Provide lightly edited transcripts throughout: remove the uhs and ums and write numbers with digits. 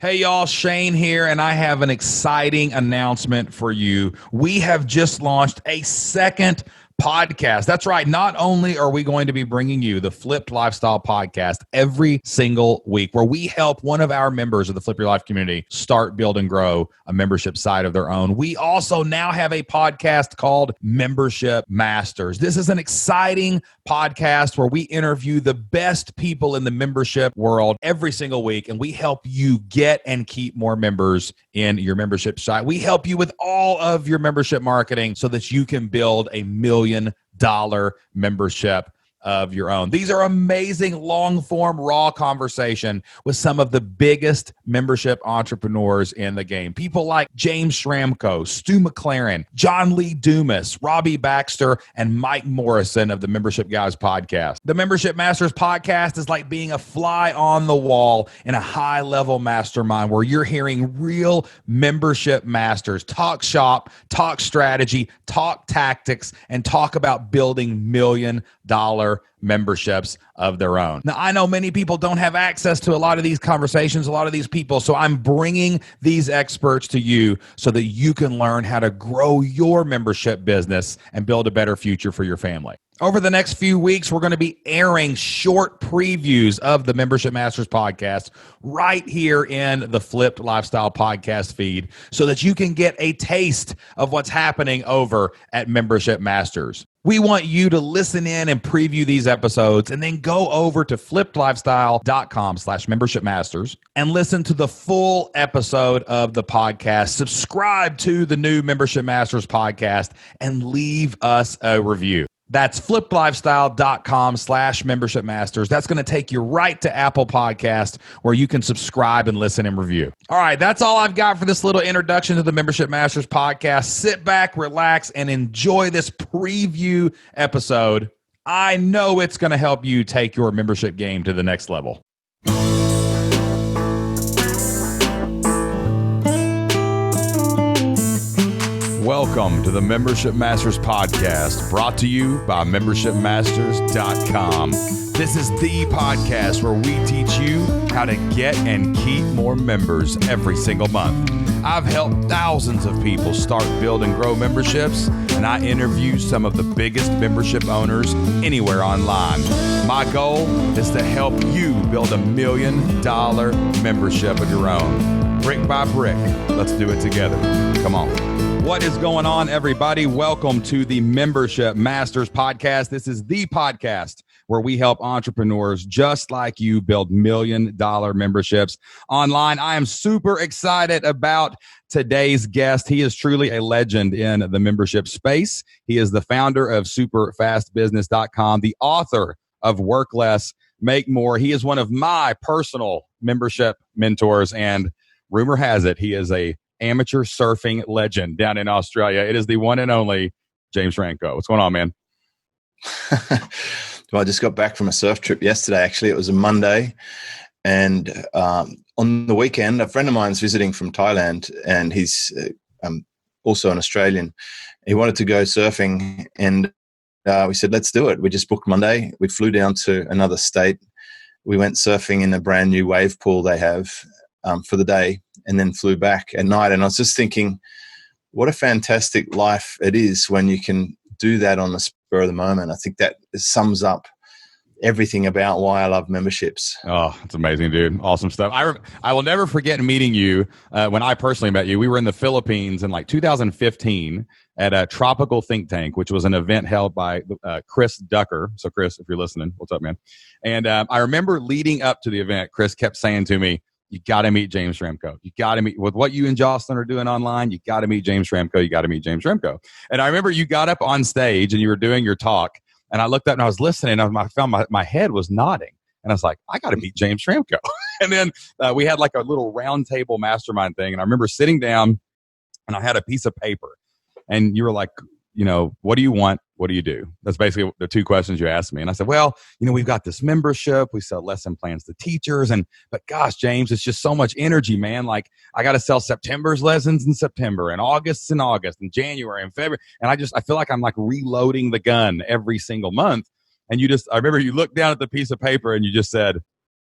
Hey y'all, Shane here, and I have an exciting announcement for you. We have just launched a second podcast. That's right. Not only are we going to be bringing you the Flipped Lifestyle podcast every single week, where we help one of our members of the Flip Your Life community start, build, and grow a membership site of their own. We also now have a podcast called Membership Masters. This is an exciting podcast where we interview the best people in the membership world every single week, and we help you get and keep more members in your membership site. We help you with all of your membership marketing so that you can build a $1 million membership of your own. These are amazing long-form, raw conversation with some of the biggest membership entrepreneurs in the game. People like James Schramko, Stu McLaren, John Lee Dumas, Robbie Baxter, and Mike Morrison of the Membership Guys podcast. The Membership Masters podcast is like being a fly on the wall in a high-level mastermind where you're hearing real membership masters talk shop, talk strategy, talk tactics, and talk about building $1 million memberships of their own. Now, I know many people don't have access to a lot of these conversations, a lot of these people, so I'm bringing these experts to you so that you can learn how to grow your membership business and build a better future for your family. Over the next few weeks, we're going to be airing short previews of the Membership Masters podcast right here in the Flipped Lifestyle podcast feed so that you can get a taste of what's happening over at Membership Masters. We want you to listen in and preview these episodes and then go over to flippedlifestyle.com/membershipmasters and listen to the full episode of the podcast. Subscribe to the new Membership Masters podcast and leave us a review. That's flippedlifestyle.com/membershipmasters. That's going to take you right to Apple Podcast where you can subscribe and listen and review. All right, that's all I've got for this little introduction to the Membership Masters podcast. Sit back, relax, and enjoy this preview episode. I know it's going to help you take your membership game to the next level. Welcome to the Membership Masters podcast, brought to you by membershipmasters.com. This is the podcast where we teach you how to get and keep more members every single month. I've helped thousands of people start, build, and grow memberships, and I interview some of the biggest membership owners anywhere online. My goal is to help you build $1 million membership of your own. Brick by brick, let's do it together. Come on. What is going on, everybody? Welcome to the Membership Masters podcast. This is the podcast where we help entrepreneurs just like you build $1 million memberships online. I am super excited about today's guest. He is truly a legend in the membership space. He is the founder of SuperFastBusiness.com, the author of Work Less, Make More. He is one of my personal membership mentors, and rumor has it he is a amateur surfing legend down in Australia. It is the one and only James Schramko. What's going on, man? Well, I just got back from a surf trip yesterday. Actually, it was a Monday. And on the weekend, a friend of mine's visiting from Thailand, and he's also an Australian. He wanted to go surfing, and we said, let's do it. We just booked Monday. We flew down to another state. We went surfing in a brand new wave pool they have for the day, and then flew back at night. And I was just thinking, what a fantastic life it is when you can do that on the spur of the moment. I think that sums up everything about why I love memberships. Oh, it's amazing, dude. Awesome stuff. I will never forget meeting you when I personally met you. We were in the Philippines in like 2015 at a Tropical Think Tank, which was an event held by Chris Ducker. So Chris, if you're listening, what's up, man? And I remember leading up to the event, Chris kept saying to me, you got to meet James Schramko. You got to meet, with what you and Jocelyn are doing online, you got to meet James Schramko. You got to meet James Schramko. And I remember you got up on stage and you were doing your talk, and I looked up and I was listening, and I found my head was nodding. And I was like, I got to meet James Schramko. And then we had like a little round table mastermind thing. And I remember sitting down and I had a piece of paper, and you were like, you know, what do you want? What do you do? That's basically the two questions you asked me. And I said, well, you know, we've got this membership. We sell lesson plans to teachers. But gosh, James, it's just so much energy, man. Like, I got to sell September's lessons in September, and August's in August, and January and February. And I feel like I'm like reloading the gun every single month. And I remember you looked down at the piece of paper and you just said,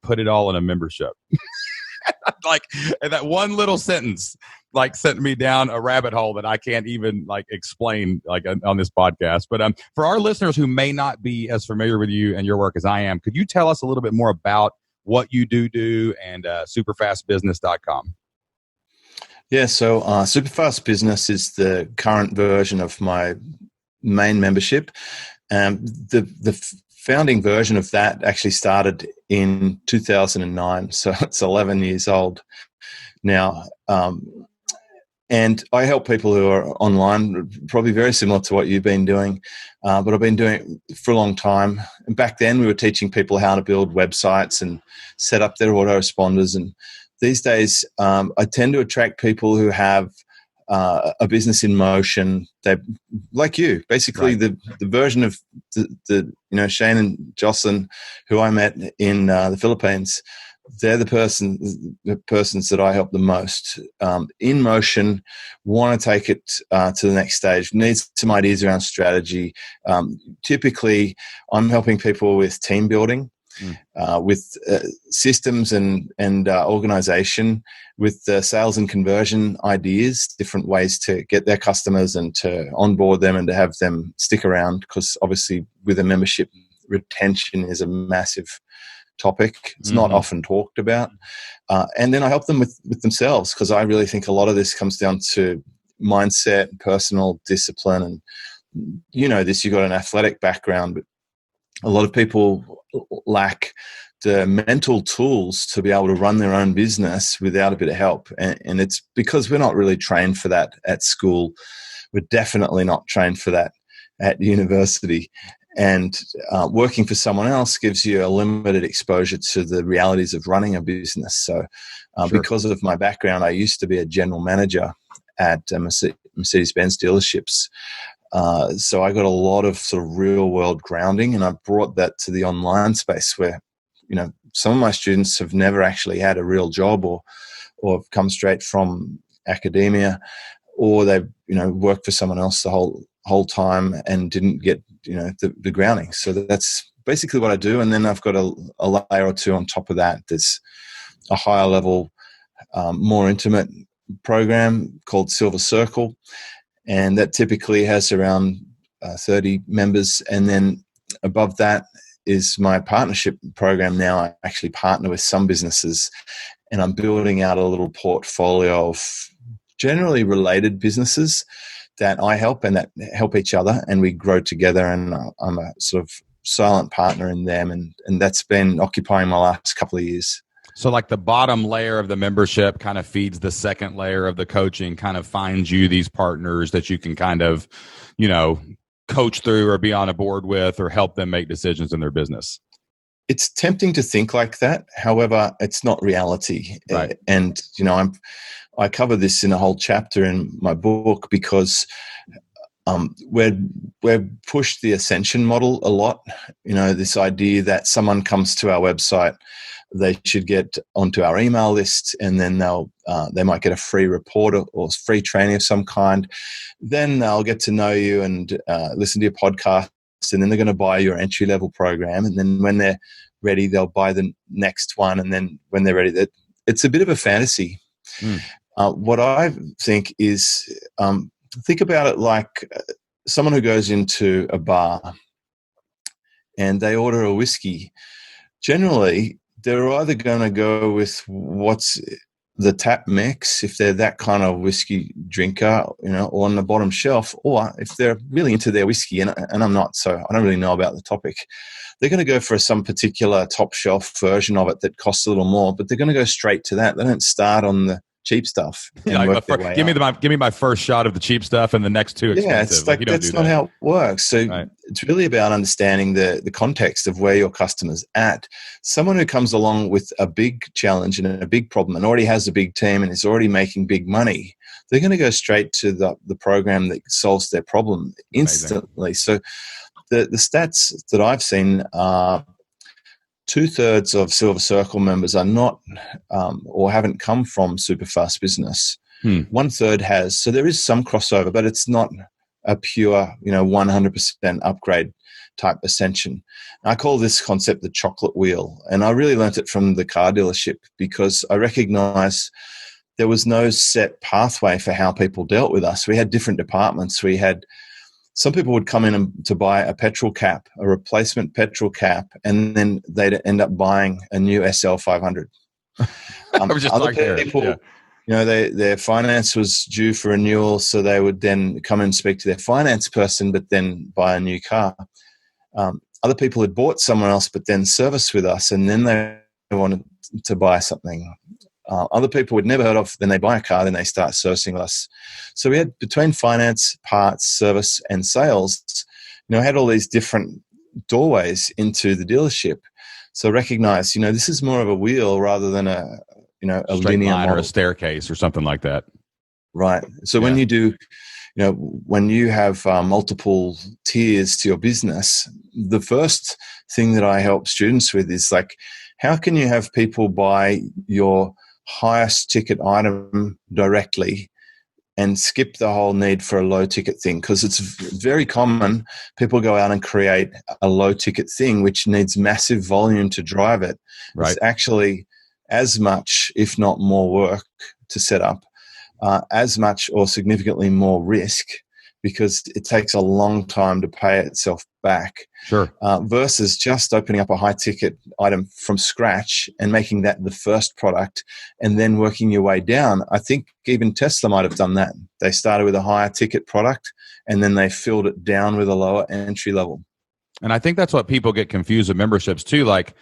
put it all in a membership. Like, and that one little sentence like sent me down a rabbit hole that I can't even like explain like on this podcast. But for our listeners who may not be as familiar with you and your work as I am, could you tell us a little bit more about what you do and superfastbusiness.com? Yeah, so SuperFast Business is the current version of my main membership. The founding version of that actually started in 2009, so it's 11 years old now. And I help people who are online, probably very similar to what you've been doing, but I've been doing it for a long time. And back then we were teaching people how to build websites and set up their autoresponders. And these days I tend to attract people who have a business in motion. They, like you, basically the version of the Shane and Jocelyn, who I met in the Philippines. They're the persons that I help the most. In motion, want to take it to the next stage, needs some ideas around strategy. Typically, I'm helping people with team building, with systems and organization, with sales and conversion ideas, different ways to get their customers and to onboard them and to have them stick around, because obviously with a membership, retention is a massive topic. It's not often talked about. And then I help them with themselves, because I really think a lot of this comes down to mindset, personal discipline. And you know this, you've got an athletic background, but a lot of people lack the mental tools to be able to run their own business without a bit of help. And it's because we're not really trained for that at school. We're definitely not trained for that at university. And working for someone else gives you a limited exposure to the realities of running a business. So because of my background, I used to be a general manager at Mercedes-Benz dealerships. So I got a lot of sort of real world grounding, and I brought that to the online space where, some of my students have never actually had a real job or have come straight from academia, or they've, worked for someone else the whole time and didn't get, the grounding. So that's basically what I do. And then I've got a layer or two on top of that. There's a higher level, more intimate program called Silver Circle. And that typically has around 30 members. And then above that is my partnership program. Now I actually partner with some businesses, and I'm building out a little portfolio of generally related businesses that I help and that help each other, and we grow together. And I'm a sort of silent partner in them. And that's been occupying my last couple of years. So like the bottom layer of the membership kind of feeds the second layer of the coaching, kind of finds you these partners that you can kind of, coach through or be on a board with or help them make decisions in their business. It's tempting to think like that. However, it's not reality. Right. And, I cover this in a whole chapter in my book, because we're pushed the ascension model a lot. This idea that someone comes to our website, they should get onto our email list, and then they might get a free report or free training of some kind. Then they'll get to know you and listen to your podcast, and then they're going to buy your entry level program. And then when they're ready, they'll buy the next one. And then when they're ready, it's a bit of a fantasy. What I think is, think about it like someone who goes into a bar and they order a whiskey. Generally, they're either going to go with what's the tap mix, if they're that kind of whiskey drinker, or on the bottom shelf, or if they're really into their whiskey, and I'm not, so I don't really know about the topic, they're going to go for some particular top shelf version of it that costs a little more, but they're going to go straight to that. They don't start on the cheap stuff. Give me my first shot of the cheap stuff and the next two expensive. Yeah, it's like that's not how it works. So It's really about understanding the context of where your customer's at. Someone who comes along with a big challenge and a big problem and already has a big team and is already making big money, they're going to go straight to the program that solves their problem instantly. Amazing. So the stats that I've seen are 2/3 of Silver Circle members are not or haven't come from SuperFast Business. 1/3 has. So there is some crossover, but it's not a pure 100% upgrade. type ascension. I call this concept the chocolate wheel. And I really learnt it from the car dealership because I recognized there was no set pathway for how people dealt with us. We had different departments. We had some people would come in to buy a petrol cap, a replacement petrol cap, and then they'd end up buying a new SL 500. I was just other people, yeah. You know, their finance was due for renewal, so they would then come and speak to their finance person, but then buy a new car. Other people had bought somewhere else, but then serviced with us, and then they wanted to buy something. Other people we'd never heard of, then they buy a car, then they start servicing with us. So we had between finance, parts, service, and sales, you know, had all these different doorways into the dealership. So recognize, you know, this is more of a wheel rather than a linear line or a staircase or something like that. Right. So when you do, you know, when you have multiple tiers to your business, the first thing that I help students with is like, how can you have people buy your highest ticket item directly and skip the whole need for a low ticket thing? Because it's very common people go out and create a low ticket thing which needs massive volume to drive it. Right. It's actually as much, if not more work to set up, as much or significantly more risk, because it takes a long time to pay itself back. Sure. Versus just opening up a high ticket item from scratch and making that the first product and then working your way down. I think even Tesla might have done that. They started with a higher ticket product and then they filled it down with a lower entry level. And I think that's what people get confused with memberships too. Like,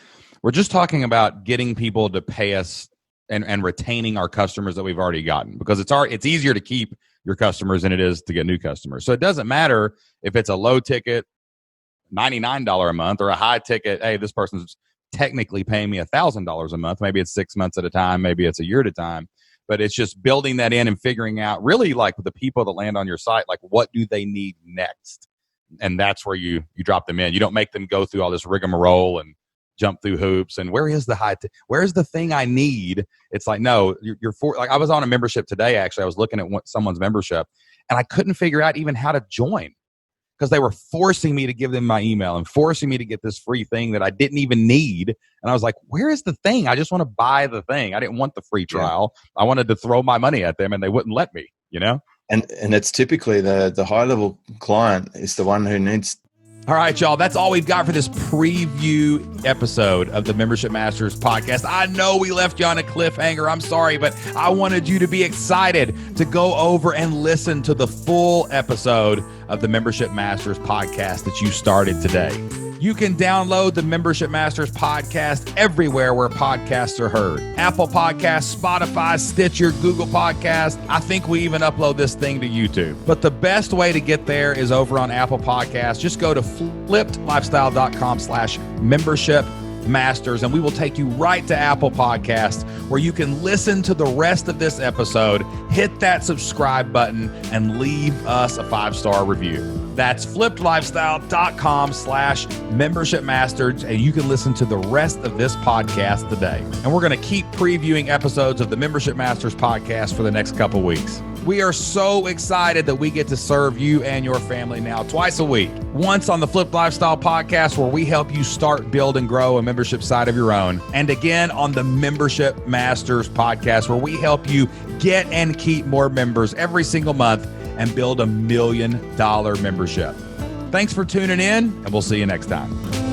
we're just talking about getting people to pay us and retaining our customers that we've already gotten, because it's easier to keep your customers than it is to get new customers. So it doesn't matter if it's a low ticket, $99 a month, or a high ticket, hey, this person's technically paying me $1,000 a month. Maybe it's 6 months at a time. Maybe it's a year at a time. But it's just building that in and figuring out really like the people that land on your site, like what do they need next? And that's where you drop them in. You don't make them go through all this rigmarole and jump through hoops and where's the thing I need? It's like, no, like I was on a membership today. Actually, I was looking at someone's membership and I couldn't figure out even how to join because they were forcing me to give them my email and forcing me to get this free thing that I didn't even need. And I was like, where is the thing? I just want to buy the thing. I didn't want the free trial. Yeah. I wanted to throw my money at them and they wouldn't let me, you know? And it's typically the high level client is the one who needs. All right, y'all, that's all we've got for this preview episode of the Membership Masters podcast. I know we left you on a cliffhanger. I'm sorry, but I wanted you to be excited to go over and listen to the full episode of the Membership Masters podcast that you started today. You can download the Membership Masters podcast everywhere where podcasts are heard. Apple Podcasts, Spotify, Stitcher, Google Podcasts. I think we even upload this thing to YouTube. But the best way to get there is over on Apple Podcasts. Just go to flippedlifestyle.com/membership masters and we will take you right to Apple Podcasts where you can listen to the rest of this episode, hit that subscribe button, and leave us a 5-star review. That's flippedlifestyle.com/membership masters, and you can listen to the rest of this podcast today. And we're going to keep previewing episodes of the Membership Masters podcast for the next couple weeks. We are so excited that we get to serve you and your family now twice a week. Once on the Flipped Lifestyle podcast, where we help you start, build, and grow a membership site of your own. And again on the Membership Masters podcast, where we help you get and keep more members every single month and build $1 million membership. Thanks for tuning in, and we'll see you next time.